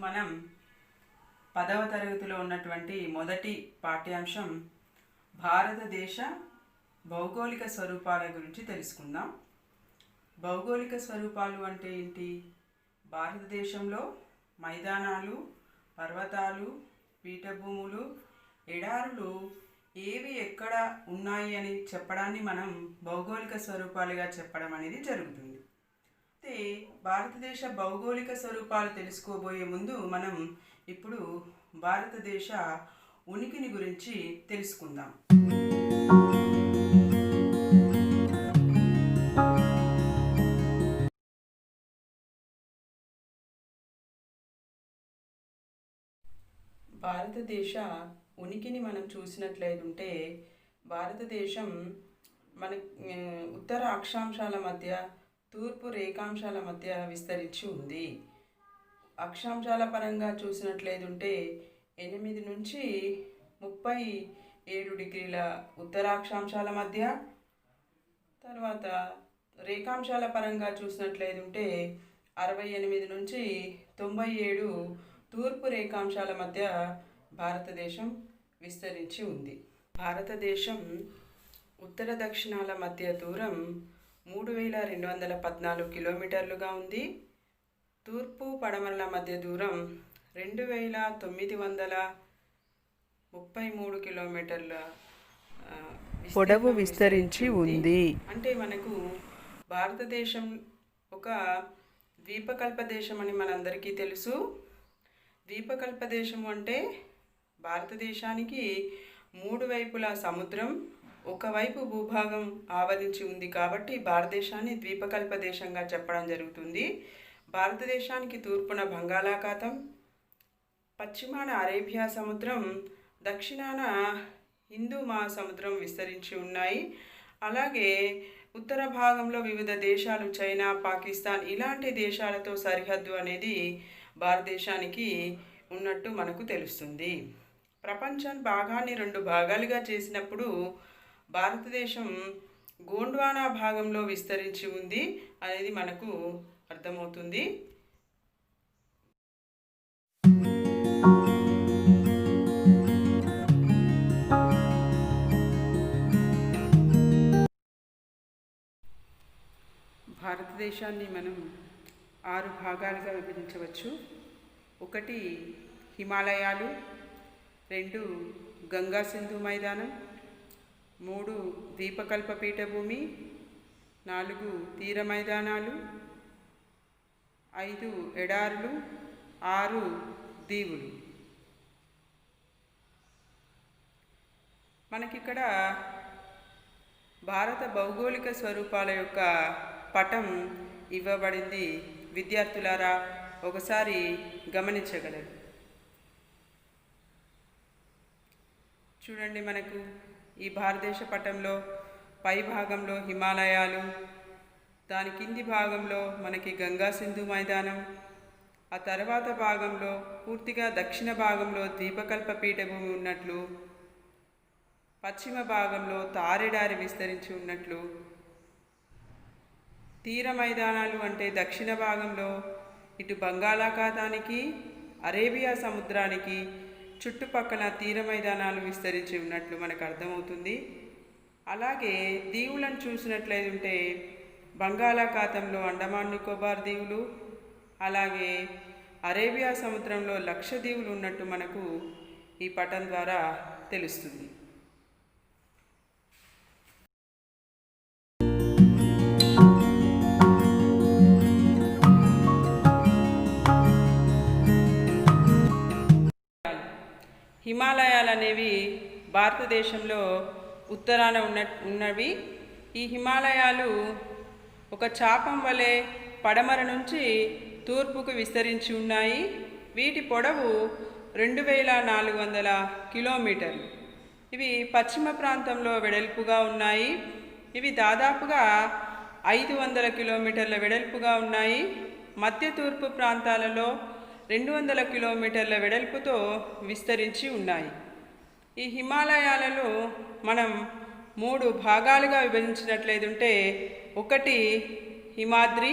మనం 10వ తరగతిలో ఉన్నటువంటి మొదటి పాఠ్యాంశం భారతదేశ భౌగోళిక స్వరూపాల గురించి తెలుసుకుందాం. భౌగోళిక స్వరూపాలు అంటే ఏంటి? భారతదేశంలో మైదానాలు, పర్వతాలు, పీఠభూములు, ఎడారులు ఏవి ఎక్కడ ఉన్నాయి అని చెప్పడాన్ని మనం భౌగోళిక స్వరూపాలుగా చెప్పడం అనేది జరుగుతుంది. అయితే భారతదేశ భౌగోళిక స్వరూపాలు తెలుసుకోబోయే ముందు మనం ఇప్పుడు భారతదేశ ఉనికిని గురించి తెలుసుకుందాం. భారతదేశ ఉనికిని మనం చూసినట్లయితే భారతదేశం మన ఉత్తర అక్షాంశాల మధ్య, తూర్పు రేఖాంశాల మధ్య విస్తరించి ఉంది. అక్షాంశాల పరంగా చూసినట్లయితే 8 నుంచి 37 డిగ్రీల ఉత్తరాక్షాంశాల మధ్య, తర్వాత రేఖాంశాల పరంగా చూసినట్లయితే 68 నుంచి 97 తూర్పు రేఖాంశాల మధ్య భారతదేశం విస్తరించి ఉంది. భారతదేశం ఉత్తర దక్షిణాల మధ్య దూరం 3214 కిలోమీటర్లుగా ఉంది. తూర్పు పడమరల మధ్య దూరం 2933 కిలోమీటర్ల పొడవు విస్తరించి ఉంది. అంటే మనకు భారతదేశం ఒక ద్వీపకల్ప దేశం అని మనందరికీ తెలుసు. ద్వీపకల్ప దేశం అంటే భారతదేశానికి 3 వైపులా సముద్రం, ఒకవైపు భూభాగం ఆవరించి ఉంది కాబట్టి భారతదేశాన్ని ద్వీపకల్ప దేశంగా చెప్పడం జరుగుతుంది. భారతదేశానికి తూర్పున బంగాళాఖాతం, పశ్చిమాన అరేబియా సముద్రం, దక్షిణాన హిందూ మహాసముద్రం విస్తరించి ఉన్నాయి. అలాగే ఉత్తర భాగంలో వివిధ దేశాలు, చైనా, పాకిస్తాన్ ఇలాంటి దేశాలతో సరిహద్దు అనేది భారతదేశానికి ఉన్నట్టు మనకు తెలుస్తుంది. ప్రపంచం భాగాన్ని 2 భాగాలుగా చేసినప్పుడు భారతదేశం గోండ్వానా భాగంలో విస్తరించి ఉంది అనేది మనకు అర్థమవుతుంది. భారతదేశాన్ని మనం 6 భాగాలుగా విభజించవచ్చు. 1 హిమాలయాలు, 2 గంగా సింధు మైదానం, 3 ద్వీపకల్ప పీఠభూమి, 4 తీర మైదానాలు, 5 ఎడారులు, 6 దీవులు. మనకిక్కడ భారత భౌగోళిక స్వరూపాల యొక్క పటం ఇవ్వబడింది. విద్యార్థులారా ఒకసారి గమనించగలరు. చూడండి, మనకు ఈ భారతదేశ పటంలో పై భాగంలో హిమాలయాలు, దాని కింది భాగంలో మనకి గంగా సింధు మైదానం, ఆ తర్వాత భాగంలో పూర్తిగా దక్షిణ భాగంలో ద్వీపకల్ప పీఠభూమి ఉన్నట్లు, పశ్చిమ భాగంలో తారెడారి విస్తరించి ఉన్నట్లు, తీర మైదానాలు అంటే దక్షిణ భాగంలో ఇటు బంగాళాఖాతానికి, అరేబియా సముద్రానికి చుట్టుపక్కల తీర మైదానాలు విస్తరించి ఉన్నట్లు మనకు అర్థమవుతుంది. అలాగే దీవులను చూసినట్లయితే బంగాళాఖాతంలో అండమాన్ నికోబార్ దీవులు, అలాగే అరేబియా సముద్రంలో లక్షద్వీపులు ఉన్నట్టు మనకు ఈ పటం ద్వారా తెలుస్తుంది. హిమాలయాలు అనేవి భారతదేశంలో ఉత్తరాన ఉన్నవి. ఈ హిమాలయాలు ఒక చాపం వలె పడమర నుంచి తూర్పుకు విస్తరించి ఉన్నాయి. వీటి పొడవు 2400 కిలోమీటర్లు. ఇవి పశ్చిమ ప్రాంతంలో వెడల్పుగా ఉన్నాయి. ఇవి దాదాపుగా 500 కిలోమీటర్ల వెడల్పుగా ఉన్నాయి. మధ్య తూర్పు ప్రాంతాలలో 200 కిలోమీటర్ల వెడల్పుతో విస్తరించి ఉన్నాయి. ఈ హిమాలయాలలో మనం 3 భాగాలుగా విభజించినట్లయితే 1 హిమాద్రి,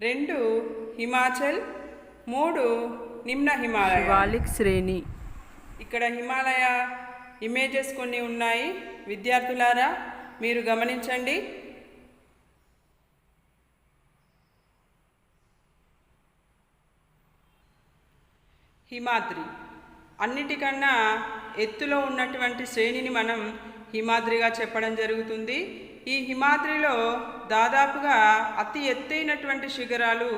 2 హిమాచల్, 3 నిమ్న హిమాలయ శివాలిక్ శ్రేణి. ఇక్కడ హిమాలయ ఇమేజెస్ కొన్ని ఉన్నాయి. విద్యార్థులారా మీరు గమనించండి. హిమాద్రి అన్నిటికన్నా ఎత్తులో ఉన్నటువంటి శ్రేణిని మనం హిమాద్రిగా చెప్పడం జరుగుతుంది. ఈ హిమాద్రిలో దాదాపుగా అతి ఎత్తైనటువంటి శిఖరాలు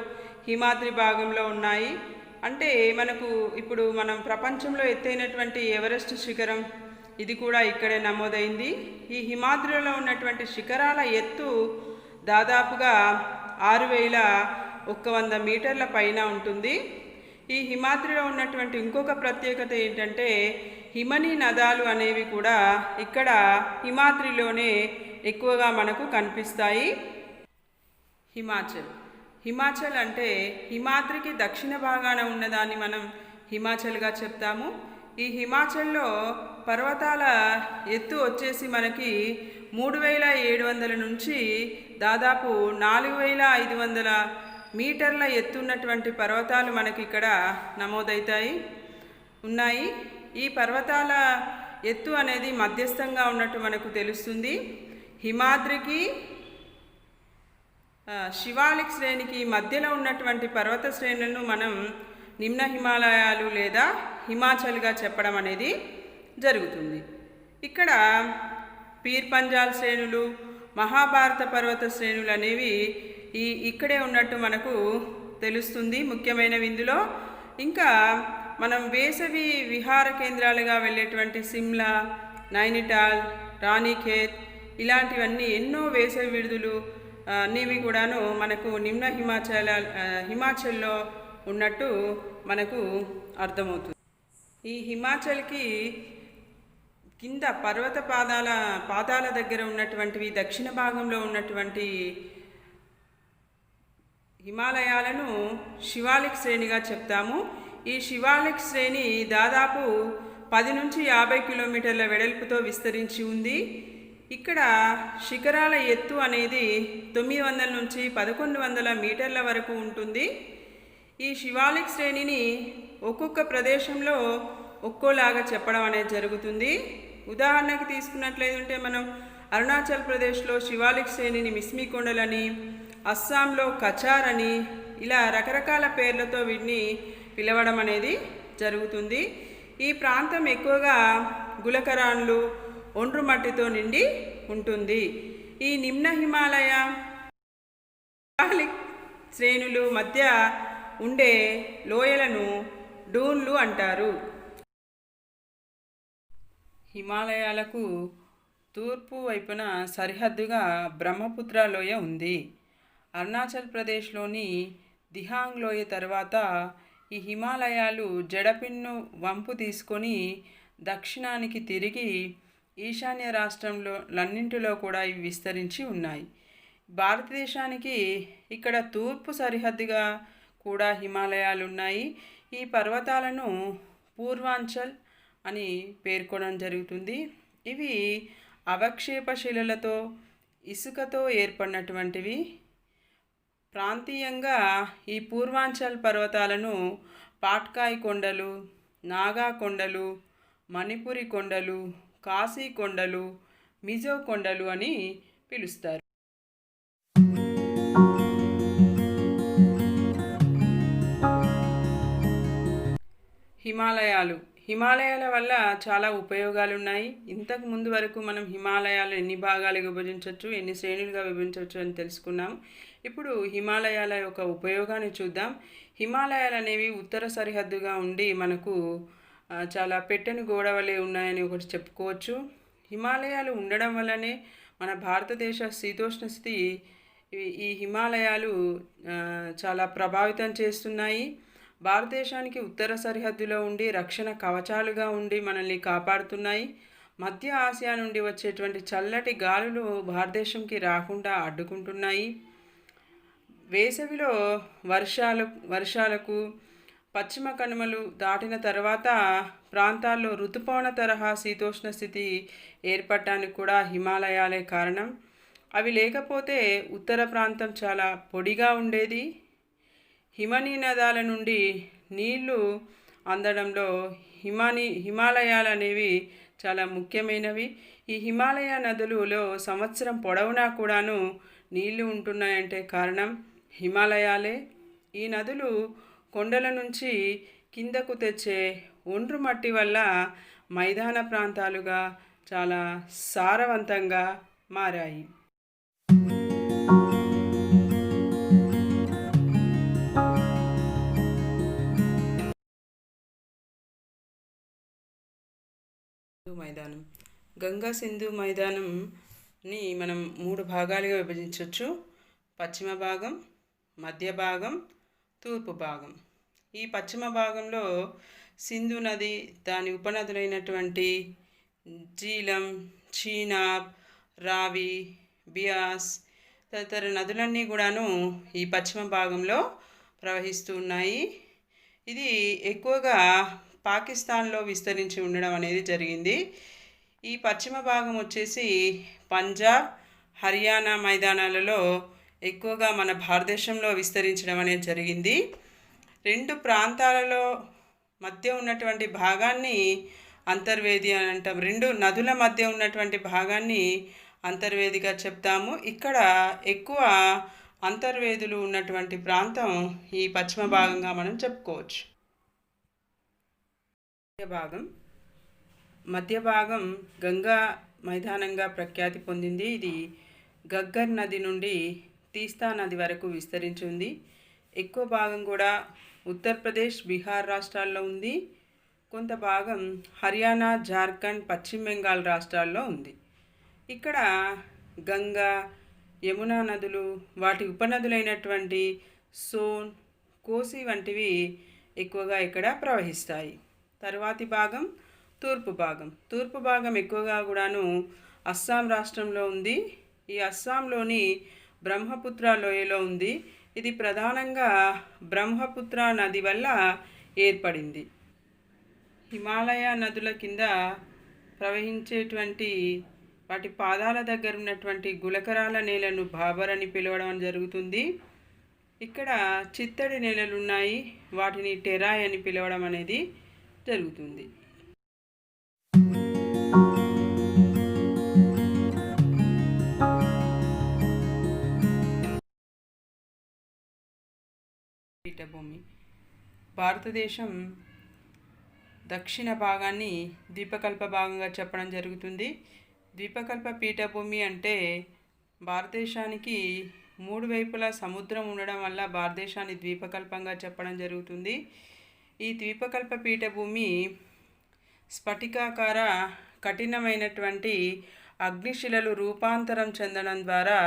హిమాద్రి భాగంలో ఉన్నాయి. అంటే మనకు ఇప్పుడు మనం ప్రపంచంలో ఎత్తైనటువంటి ఎవరెస్ట్ శిఖరం ఇది కూడా ఇక్కడే నమోదైంది. ఈ హిమాద్రిలో ఉన్నటువంటి శిఖరాల ఎత్తు దాదాపుగా 6100 మీటర్ల పైన ఉంటుంది. ఈ హిమాద్రిలో ఉన్నటువంటి ఇంకొక ప్రత్యేకత ఏంటంటే హిమనీ నదాలు అనేవి కూడా ఇక్కడ హిమాద్రిలోనే ఎక్కువగా మనకు కనిపిస్తాయి. హిమాచల్ అంటే హిమాద్రికి దక్షిణ భాగాన ఉన్నదాన్ని మనం హిమాచల్గా చెప్తాము. ఈ హిమాచల్లో పర్వతాల ఎత్తు వచ్చేసి మనకి 3700 నుంచి దాదాపు 4500 మీటర్ల ఎత్తున్నటువంటి పర్వతాలు మనకి ఇక్కడ ఉన్నాయి. ఈ పర్వతాల ఎత్తు అనేది మధ్యస్థంగా ఉన్నట్టు మనకు తెలుస్తుంది. హిమాద్రికి శివాలిక్ శ్రేణికి మధ్యలో ఉన్నటువంటి పర్వత శ్రేణులను మనం నిమ్న హిమాలయాలు లేదా హిమాచల్గా చెప్పడం అనేది జరుగుతుంది. ఇక్కడ పీర్ పంజాల్ శ్రేణులు, మహాభారత పర్వత శ్రేణులు అనేవి ఇక్కడే ఉన్నట్టు మనకు తెలుస్తుంది. ముఖ్యమైనవి ఇందులో ఇంకా మనం వేసవి విహార కేంద్రాలుగా వెళ్ళేటువంటి సిమ్లా, నైనిటాల్, రాణిఖేత్ ఇలాంటివన్నీ ఎన్నో వేసవి విడుదలు అనేవి కూడాను మనకు నిమ్న హిమాచల్లో ఉన్నట్టు మనకు అర్థమవుతుంది. ఈ హిమాచల్కి కింద పర్వత పాదాల దగ్గర ఉన్నటువంటివి దక్షిణ భాగంలో ఉన్నటువంటి హిమాలయాలను శివాలిక్ శ్రేణిగా చెప్తాము. ఈ శివాలిక్ శ్రేణి దాదాపు 10 నుంచి 50 కిలోమీటర్ల వెడల్పుతో విస్తరించి ఉంది. ఇక్కడ శిఖరాల ఎత్తు అనేది 900 నుంచి 1100 మీటర్ల వరకు ఉంటుంది. ఈ శివాలిక్ శ్రేణిని ఒక్కొక్క ప్రదేశంలో ఒక్కోలాగా చెప్పడం అనేది జరుగుతుంది. ఉదాహరణకి తీసుకున్నట్లయితే మనం అరుణాచల్ ప్రదేశ్లో శివాలిక్ శ్రేణిని మిస్మి కొండలని, అస్సాంలో కచార్ అని ఇలా రకరకాల పేర్లతో వీటిని పిలవడం అనేది జరుగుతుంది. ఈ ప్రాంతం ఎక్కువగా గులకరాన్లు, ఒండ్రు మట్టితో నిండి ఉంటుంది. ఈ నిమ్న హిమాలయ శ్రేణులు మధ్య ఉండే లోయలను డూన్లు అంటారు. హిమాలయాలకు తూర్పు వైపున సరిహద్దుగా బ్రహ్మపుత్ర లోయ ఉంది. అరుణాచల్ ప్రదేశ్లోని దిహాంగ్ లోయ తర్వాత ఈ హిమాలయాలు జడపిన్ను వంపు తీసుకొని దక్షిణానికి తిరిగి ఈశాన్య రాష్ట్రంలోన్నింటిలో కూడా ఇవి విస్తరించి ఉన్నాయి. భారతదేశానికి ఇక్కడ తూర్పు సరిహద్దుగా కూడా హిమాలయాలు ఉన్నాయి. ఈ పర్వతాలను పూర్వాంచల్ అని పేర్కొనడం జరుగుతుంది. ఇవి అవక్షేప శిలలతో ఇసుకతో ఏర్పడినటువంటివి. ప్రాంతీయంగా ఈ పూర్వాంచల్ పర్వతాలను పాట్కాయ్ కొండలు, నాగా కొండలు, మణిపురి కొండలు, కాశీ కొండలు, మిజో కొండలు అని పిలుస్తారు. హిమాలయాల వల్ల చాలా ఉపయోగాలు ఉన్నాయి. ఇంతకు ముందు వరకు మనం హిమాలయాలు ఎన్ని భాగాలుగా విభజించవచ్చు, ఎన్ని శ్రేణులుగా విభజించవచ్చు అని తెలుసుకున్నాం. ఇప్పుడు హిమాలయాల యొక్క ఉపయోగాన్ని చూద్దాం. హిమాలయాలు అనేవి ఉత్తర సరిహద్దుగా ఉండి మనకు చాలా పెట్టని గోడ వలె ఉన్నాయని ఒకటి చెప్పుకోవచ్చు. హిమాలయాలు ఉండడం వల్లనే మన భారతదేశ శీతోష్ణ స్థితి ఈ హిమాలయాలు చాలా ప్రభావితం చేస్తున్నాయి. భారతదేశానికి ఉత్తర సరిహద్దులో ఉండి రక్షణ కవచాలుగా ఉండి మనల్ని కాపాడుతున్నాయి. మధ్య ఆసియా నుండి వచ్చేటువంటి చల్లటి గాలులు భారతదేశంకి రాకుండా అడ్డుకుంటున్నాయి. వేసవిలో వర్షాలకు పశ్చిమ కనుమలు దాటిన తర్వాత ప్రాంతాల్లో ఋతుపవన తరహా శీతోష్ణ స్థితి ఏర్పడటానికి కూడా హిమాలయాలే కారణం. అవి లేకపోతే ఉత్తర ప్రాంతం చాలా పొడిగా ఉండేది. హిమనీ నదాల నుండి నీళ్లు అందడంలో హిమాలయాలు అనేవి చాలా ముఖ్యమైనవి. ఈ హిమాలయ నదులలో సంవత్సరం పొడవునా కూడాను నీళ్లు ఉంటున్నాయంటే కారణం హిమాలయాలే. ఈ నదులు కొండల నుంచి కిందకు తెచ్చే ఒండ్రు మట్టి వల్ల మైదాన ప్రాంతాలుగా చాలా సారవంతంగా మారాయి. మైదానం గంగా సింధు మైదానంని మనం 3 భాగాలుగా విభజించవచ్చు. పశ్చిమ భాగం, మధ్య భాగం, తూర్పు భాగం. ఈ పశ్చిమ భాగంలో సింధు నది, దాని ఉపనదులైనటువంటి జీలం, చీనాబ్, రావి, బియాస్ తదితర నదులన్నీ కూడాను ఈ పశ్చిమ భాగంలో ప్రవహిస్తూ ఉన్నాయి. ఇది ఎక్కువగా పాకిస్తాన్లో విస్తరించి ఉండడం అనేది జరిగింది. ఈ పశ్చిమ భాగం వచ్చేసి పంజాబ్, హర్యానా మైదానాలలో ఎక్కువగా మన భారతదేశంలో విస్తరించడం అనేది జరిగింది. 2 ప్రాంతాలలో మధ్య ఉన్నటువంటి భాగాన్ని అంతర్వేది అని అంటాం. 2 నదుల మధ్య ఉన్నటువంటి భాగాన్ని అంతర్వేదిగా చెప్తాము. ఇక్కడ ఎక్కువ అంతర్వేదులు ఉన్నటువంటి ప్రాంతం ఈ పశ్చిమ భాగంగా మనం చెప్పుకోవచ్చు. మధ్య భాగం గంగా మైదానంగా ప్రఖ్యాతి పొందింది. ఇది గగ్గర్ నది నుండి తీస్తా నది వరకు విస్తరించి ఉంది. ఎక్కువ భాగం కూడా ఉత్తరప్రదేశ్, బీహార్ రాష్ట్రాల్లో ఉంది. కొంత భాగం హర్యానా, జార్ఖండ్, పశ్చిమ బెంగాల్ రాష్ట్రాల్లో ఉంది. ఇక్కడ గంగా, యమునా నదులు, వాటి ఉపనదులైనటువంటి సోన్, కోసి వంటివి ఎక్కువగా ఇక్కడ ప్రవహిస్తాయి. తరువాతి భాగం తూర్పు భాగం. తూర్పు భాగం ఎక్కువగా కూడాను అస్సాం రాష్ట్రంలో ఉంది. ఈ అస్సాంలోని బ్రహ్మపుత్ర లోయలో ఉంది. ఇది ప్రధానంగా బ్రహ్మపుత్ర నది వల్ల ఏర్పడింది. హిమాలయ నదుల కింద ప్రవహించేటువంటి వాటి పాదాల దగ్గర ఉన్నటువంటి గులకరాల నేలను భాబర్ అని పిలవడం జరుగుతుంది. ఇక్కడ చిత్తడి నేలలు ఉన్నాయి, వాటిని టెరాయ్ అని పిలవడం అనేది జరుగుతుంది. పీఠభూమి. భారతదేశం దక్షిణ భాగాన్ని ద్వీపకల్ప భాగంగా చెప్పడం జరుగుతుంది. ద్వీపకల్ప పీఠభూమి అంటే భారతదేశానికి 3 వైపులా సముద్రం ఉండడం వల్ల భారతదేశాన్ని ద్వీపకల్పంగా చెప్పడం జరుగుతుంది. ఈ ద్వీపకల్ప పీఠభూమి స్ఫటికాకార కఠినమైనటువంటి అగ్నిశిలలు రూపాంతరం చెందడం ద్వారా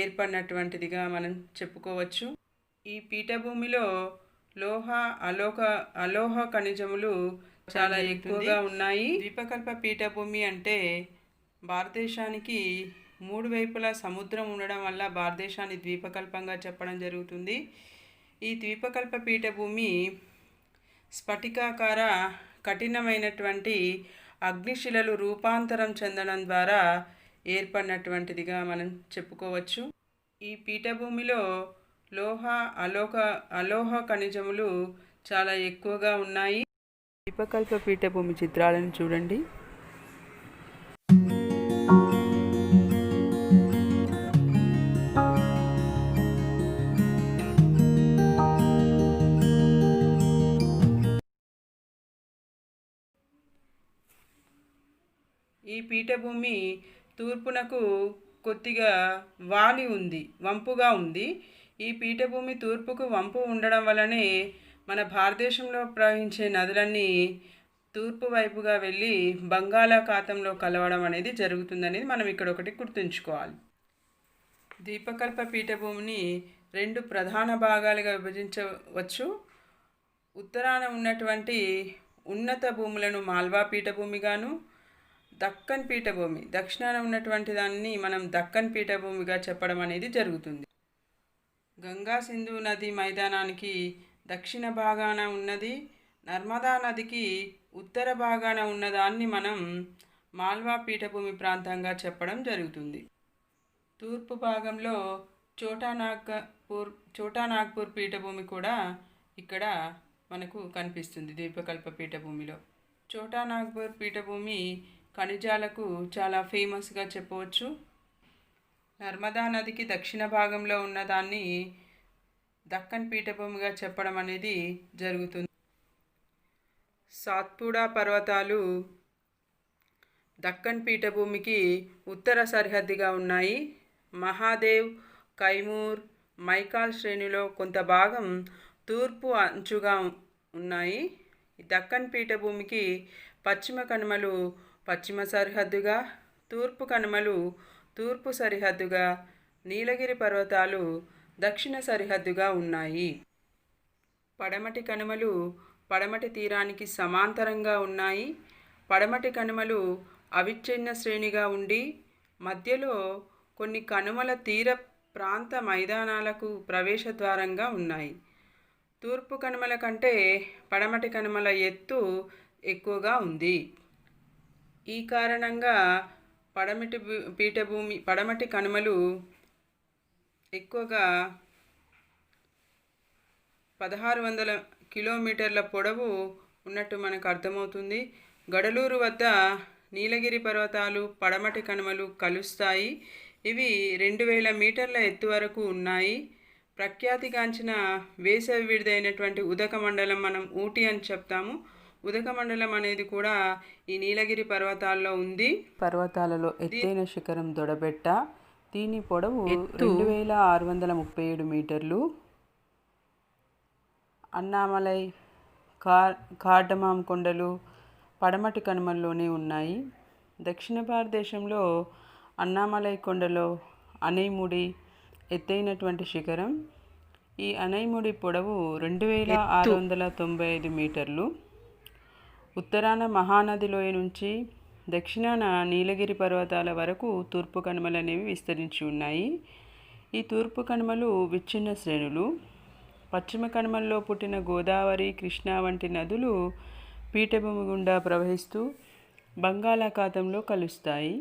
ఏర్పడినటువంటిదిగా మనం చెప్పుకోవచ్చు. ఈ పీఠభూమిలో అలోహ ఖనిజములు చాలా ఎక్కువగా ఉన్నాయి. ద్వీపకల్ప పీఠభూమి అంటే భారతదేశానికి 3 వైపులా సముద్రం ఉండడం వల్ల భారతదేశాన్ని ద్వీపకల్పంగా చెప్పడం జరుగుతుంది. ఈ ద్వీపకల్ప పీఠభూమి స్ఫటికాకార కఠినమైనటువంటి అగ్నిశిలలు రూపాంతరం చెందడం ద్వారా ఏర్పడినటువంటిదిగా మనం చెప్పుకోవచ్చు. ఈ పీఠభూమిలో అలోహ ఖనిజములు చాలా ఎక్కువగా ఉన్నాయి. ద్వీపకల్ప పీఠభూమి చిత్రాలను చూడండి. ఈ పీఠభూమి తూర్పునకు కొద్దిగా వంపుగా ఉంది. ఈ పీఠభూమి తూర్పుకు వంపు ఉండడం వల్లనే మన భారతదేశంలో ప్రవహించే నదులన్నీ తూర్పు వైపుగా వెళ్ళి బంగాళాఖాతంలో కలవడం అనేది జరుగుతుందనేది మనం ఇక్కడ ఒకటి గుర్తుంచుకోవాలి. ద్వీపకల్ప పీఠభూమిని 2 ప్రధాన భాగాలుగా విభజించవచ్చు. ఉత్తరాన ఉన్నటువంటి ఉన్నత భూములను మాల్వా పీఠభూమిగాను, దక్కన్ పీఠభూమి దక్షిణాన ఉన్నటువంటి దాన్ని మనం దక్కన్ పీఠభూమిగా చెప్పడం అనేది జరుగుతుంది. గంగా సింధు నది మైదానానికి దక్షిణ భాగాన ఉన్నది, నర్మదా నదికి ఉత్తర భాగాన ఉన్నదాన్ని మనం మాల్వా పీఠభూమి ప్రాంతంగా చెప్పడం జరుగుతుంది. తూర్పు భాగంలో చోటా నాగ్పూర్ పీఠభూమి కూడా ఇక్కడ మనకు కనిపిస్తుంది ద్వీపకల్ప పీఠభూమిలో. ఛోటా నాగ్పూర్ పీఠభూమి ఖనిజాలకు చాలా ఫేమస్గా చెప్పవచ్చు. నర్మదా నదికి దక్షిణ భాగంలో ఉన్నదాన్ని దక్కన్ పీఠభూమిగా చెప్పడం అనేది జరుగుతుంది. సాత్పుడా పర్వతాలు దక్కన్ పీఠభూమికి ఉత్తర సరిహద్దుగా ఉన్నాయి. మహాదేవ్, కైమూర్, మైకాల్ శ్రేణిలో కొంత భాగం తూర్పు అంచుగా ఉన్నాయి. దక్కన్ పీఠభూమికి పశ్చిమ కనుమలు పశ్చిమ సరిహద్దుగా, తూర్పు కనుమలు తూర్పు సరిహద్దుగా, నీలగిరి పర్వతాలు దక్షిణ సరిహద్దుగా ఉన్నాయి. పడమటి కనుమలు పడమటి తీరానికి సమాంతరంగా ఉన్నాయి. పడమటి కనుమలు అవిచ్ఛిన్న శ్రేణిగా ఉండి మధ్యలో కొన్ని కనుమల తీర ప్రాంత మైదానాలకు ప్రవేశద్వారంగా ఉన్నాయి. తూర్పు కనుమల కంటే పడమటి కనుమల ఎత్తు ఎక్కువగా ఉంది. ఈ కారణంగా పడమటి కనుమలు ఎక్కువగా 1600 కిలోమీటర్ల పొడవు ఉన్నట్టు మనకు అర్థమవుతుంది. గడలూరు వద్ద నీలగిరి పర్వతాలు పడమటి కనుమలు కలుస్తాయి. ఇవి 2000 మీటర్ల ఎత్తు వరకు ఉన్నాయి. ప్రఖ్యాతిగాంచిన వేసవి విడిదైనటువంటి ఉదకమండలం మనం ఊటీ అని చెప్తాము. ఉదకమండలం అనేది కూడా ఈ నీలగిరి పర్వతాల్లో ఉంది. పర్వతాలలో ఎత్తైన శిఖరం దొడబెట్ట. దీని పొడవు 2637 మీటర్లు. అన్నామలై, కార్డమాం కొండలు పడమటి కనుమల్లోనే ఉన్నాయి. దక్షిణ భారతదేశంలో అన్నామలై కొండలో అనైముడి ఎత్తైనటువంటి శిఖరం. ఈ అనైముడి పొడవు 2695 మీటర్లు. ఉత్తరాన మహానది లోయ నుంచి దక్షిణాన నీలగిరి పర్వతాల వరకు తూర్పు కనుమలు అనేవి విస్తరించి ఉన్నాయి. ఈ తూర్పు కనుమలు విచ్ఛిన్న శ్రేణులు. పశ్చిమ కనుమల్లో పుట్టిన గోదావరి, కృష్ణా వంటి నదులు పీఠభూమి గుండా ప్రవహిస్తూ బంగాళాఖాతంలో కలుస్తాయి.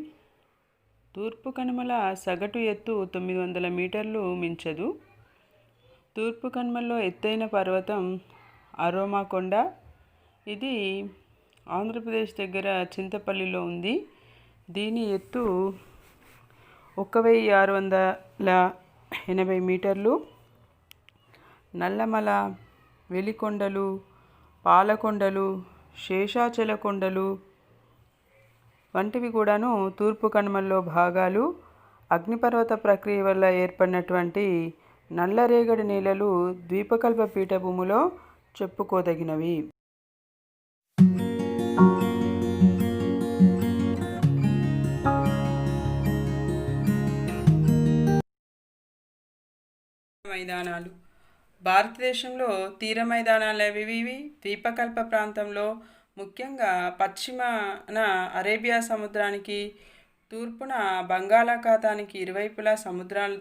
తూర్పు కనుమల సగటు ఎత్తు 900 మీటర్లు మించదు. తూర్పు కనుమల్లో ఎత్తైన పర్వతం అరోమా కొండ. ఇది ఆంధ్రప్రదేశ్ దగ్గర చింతపల్లిలో ఉంది. దీని ఎత్తు 1680 మీటర్లు. నల్లమల, వెలికొండలు, పాలకొండలు, శేషాచల కొండలు వంటివి కూడాను తూర్పు కనుమల్లో భాగాలు. అగ్నిపర్వత ప్రక్రియ వల్ల ఏర్పడినటువంటి నల్లరేగడి నేలలు ద్వీపకల్ప పీఠభూమిలో చెప్పుకోదగినవి. మైదానాలు భారతదేశంలో తీర మైదానాలు ఇవి ద్వీపకల్ప ప్రాంతంలో ముఖ్యంగా పశ్చిమాన అరేబియా సముద్రానికి, తూర్పున బంగాళాఖాతానికి ఇరువైపులా సముద్రాల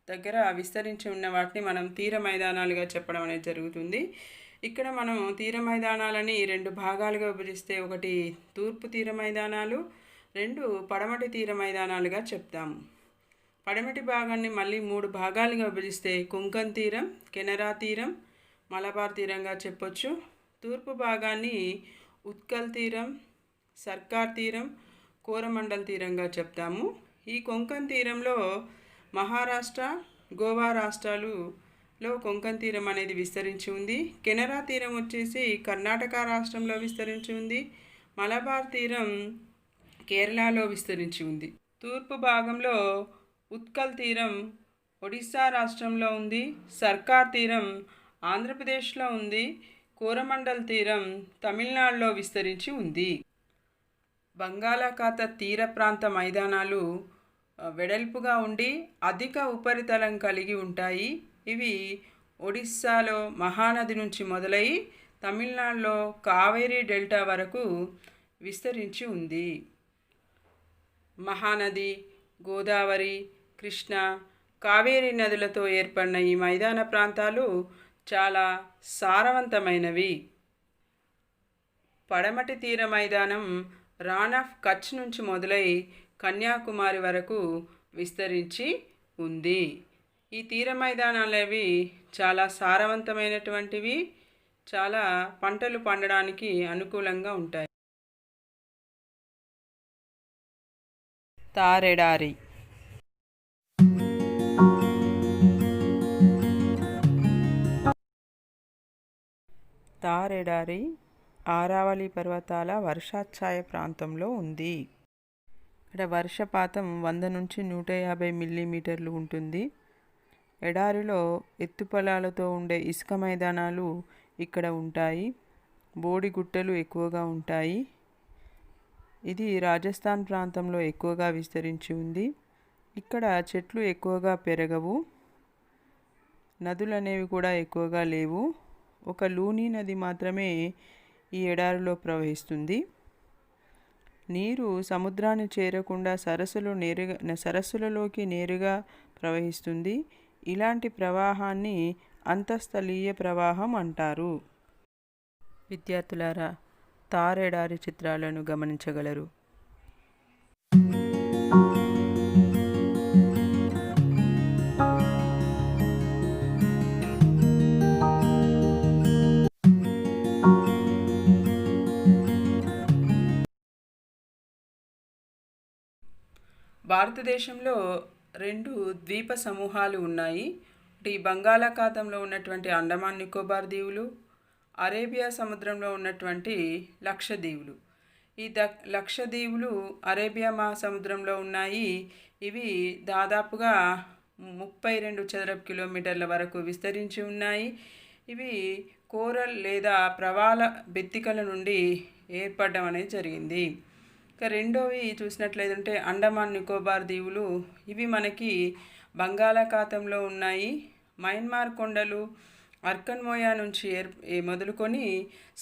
దగ్గర విస్తరించి ఉన్న వాటిని మనం తీర మైదానాలుగా చెప్పడం అనేది జరుగుతుంది. ఇక్కడ మనం తీర మైదానాలని 2 భాగాలుగా విభజిస్తే, ఒకటి తూర్పు తీర మైదానాలు, 2 పడమటి తీర మైదానాలుగా చెప్తాము. పడమటి భాగాన్ని మళ్ళీ 3 భాగాలుగా విభజిస్తే కొంకన్ తీరం, కెనరా తీరం, మలబార్ తీరంగా చెప్పొచ్చు. తూర్పు భాగాన్ని ఉత్కల్ తీరం, సర్కార్ తీరం, కోరమండల్ తీరంగా చెప్తాము. ఈ కొంకన్ తీరంలో మహారాష్ట్ర, గోవా రాష్ట్రాలలో కొంకన్ తీరం అనేది విస్తరించి ఉంది. కెనరా తీరం వచ్చేసి కర్ణాటక రాష్ట్రంలో విస్తరించి ఉంది. మలబార్ తీరం కేరళలో విస్తరించి ఉంది. తూర్పు భాగంలో ఉత్కల్ తీరం ఒడిస్సా రాష్ట్రంలో ఉంది. సర్కార్ తీరం ఆంధ్రప్రదేశ్లో ఉంది. కోరమండల్ తీరం తమిళనాడులో విస్తరించి ఉంది. బంగాళాఖాత తీర ప్రాంత మైదానాలు వెడల్పుగా ఉండి అధిక ఉపరితలం కలిగి ఉంటాయి. ఇవి ఒడిస్సాలో మహానది నుంచి మొదలై తమిళనాడులో కావేరీ డెల్టా వరకు విస్తరించి ఉంది. మహానది, గోదావరి, కృష్ణ, కావేరీ నదులతో ఏర్పడిన ఈ మైదాన ప్రాంతాలు చాలా సారవంతమైనవి. పడమటి తీర మైదానం రాన్ ఆఫ్ కచ్ నుంచి మొదలై కన్యాకుమారి వరకు విస్తరించి ఉంది. ఈ తీర మైదానాలు అవి చాలా సారవంతమైనటువంటివి. చాలా పంటలు పండడానికి అనుకూలంగా ఉంటాయి. తారెడారి తారెడారి ఆరావళి పర్వతాల వర్షాఛాయ ప్రాంతంలో ఉంది. ఇక్కడ వర్షపాతం 100 నుంచి 150 మిల్లీమీటర్లు ఉంటుంది. ఎడారిలో ఎత్తుపొలాలతో ఉండే ఇసుక మైదానాలు ఇక్కడ ఉంటాయి. బోడి గుట్టలు ఎక్కువగా ఉంటాయి. ఇది రాజస్థాన్ ప్రాంతంలో ఎక్కువగా విస్తరించి ఉంది. ఇక్కడ చెట్లు ఎక్కువగా పెరగవు. నదులు అనేవి కూడా ఎక్కువగా లేవు. ఒక లూని నది మాత్రమే ఈ ఎడారిలో ప్రవహిస్తుంది. నీరు సముద్రాన్ని చేరకుండా సరస్సులలోకి నేరుగా ప్రవహిస్తుంది. ఇలాంటి ప్రవాహాన్ని అంతస్థలీయ ప్రవాహం అంటారు. విద్యార్థులారా, థార్ ఎడారి చిత్రాలను గమనించగలరు. భారతదేశంలో 2 ద్వీప సమూహాలు ఉన్నాయి. ఒకటి బంగాళాఖాతంలో ఉన్నటువంటి అండమాన్ నికోబార్ దీవులు, అరేబియా సముద్రంలో ఉన్నటువంటి లక్షద్వీపులు. ఈ లక్షద్వీపులు అరేబియా మహాసముద్రంలో ఉన్నాయి. ఇవి దాదాపుగా 32 చదరపు కిలోమీటర్ల వరకు విస్తరించి ఉన్నాయి. ఇవి కోరల్ లేదా ప్రవాల బెత్తికల నుండి ఏర్పడడం అనేది జరిగింది. ఇక రెండోవి చూసినట్లయితే అండమాన్ నికోబార్ దీవులు. ఇవి మనకి బంగాళాఖాతంలో ఉన్నాయి. మయన్మార్ కొండలు అర్కన్మోయా నుంచి మొదలుకొని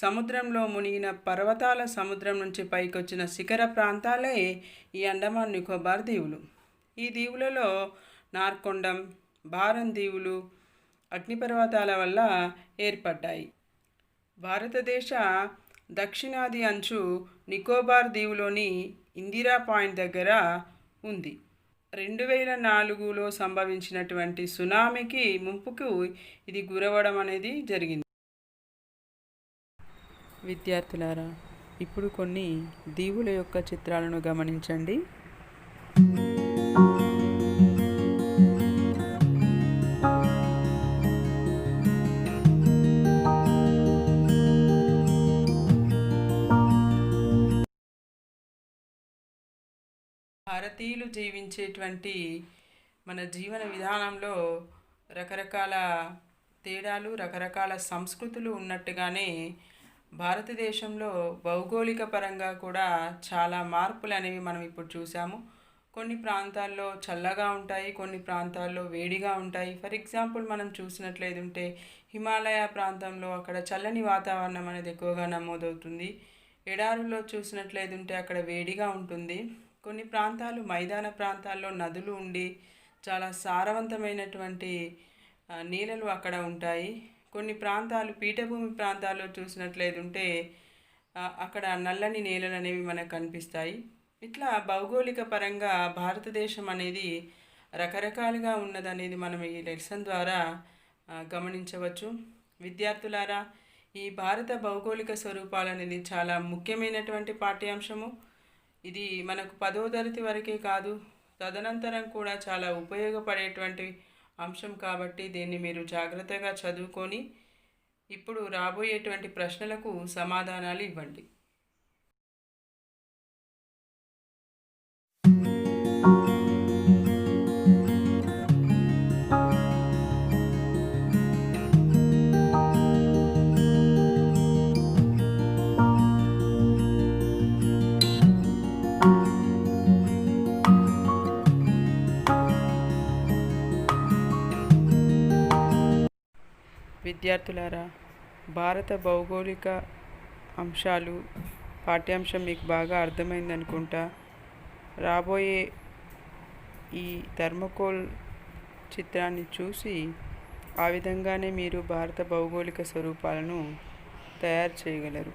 సముద్రంలో మునిగిన పర్వతాల సముద్రం నుంచి పైకొచ్చిన శిఖర ప్రాంతాలే ఈ అండమాన్ నికోబార్ దీవులు. ఈ దీవులలో నార్కొండం, బారన్ దీవులు అగ్నిపర్వతాల వల్ల ఏర్పడ్డాయి. భారతదేశ దక్షిణాది అంచు నికోబార్ దీవులోని ఇందిరా పాయింట్ దగ్గర ఉంది. 2004లో సంభవించినటువంటి సునామీకి ముంపుకు ఇది గురవడం అనేది జరిగింది. విద్యార్థులారా, ఇప్పుడు కొన్ని దీవుల యొక్క చిత్రాలను గమనించండి. భారతీయులు జీవించేటువంటి మన జీవన విధానంలో రకరకాల తేడాలు, రకరకాల సంస్కృతులు ఉన్నట్టుగానే భారతదేశంలో భౌగోళిక పరంగా కూడా చాలా మార్పులు అనేవి మనం ఇప్పుడు చూసాము. కొన్ని ప్రాంతాల్లో చల్లగా ఉంటాయి, కొన్ని ప్రాంతాల్లో వేడిగా ఉంటాయి. ఫర్ ఎగ్జాంపుల్ మనం చూసినట్లయితే హిమాలయ ప్రాంతంలో అక్కడ చల్లని వాతావరణం అనేది ఎక్కువగా నమోదవుతుంది. ఎడారుల్లో చూసినట్లయితే అక్కడ వేడిగా ఉంటుంది. కొన్ని ప్రాంతాలు మైదాన ప్రాంతాల్లో నదులు ఉండి చాలా సారవంతమైనటువంటి నీళ్ళలు అక్కడ ఉంటాయి. కొన్ని ప్రాంతాలు పీఠభూమి ప్రాంతాల్లో చూసినట్లయితే అక్కడ నల్లని నేలలు అనేవి మనకు కనిపిస్తాయి. ఇట్లా భౌగోళిక పరంగా భారతదేశం అనేది రకరకాలుగా ఉన్నదనేది మనం ఈ లెసన్ ద్వారా గమనించవచ్చు. విద్యార్థులారా, ఈ భారత భౌగోళిక స్వరూపాలు అనేది చాలా ముఖ్యమైనటువంటి పాఠ్యాంశము. ఇది మనకు 10వ తరగతి వరకే కాదు, తదనంతరం కూడా చాలా ఉపయోగపడేటువంటి అంశం కాబట్టి దీన్ని మీరు జాగ్రత్తగా చదువుకొని ఇప్పుడు రాబోయేటువంటి ప్రశ్నలకు సమాధానాలు ఇవ్వండి. విద్యార్థులారా, భారత భౌగోళిక అంశాలు పాఠ్యాంశం మీకు బాగా అర్థమైంది అనుకుంటా. రాబోయే ఈ థర్మోకోల్ చిత్రాన్ని చూసి ఆ విధంగానే మీరు భారత భౌగోళిక స్వరూపాలను తయారు చేయగలరు.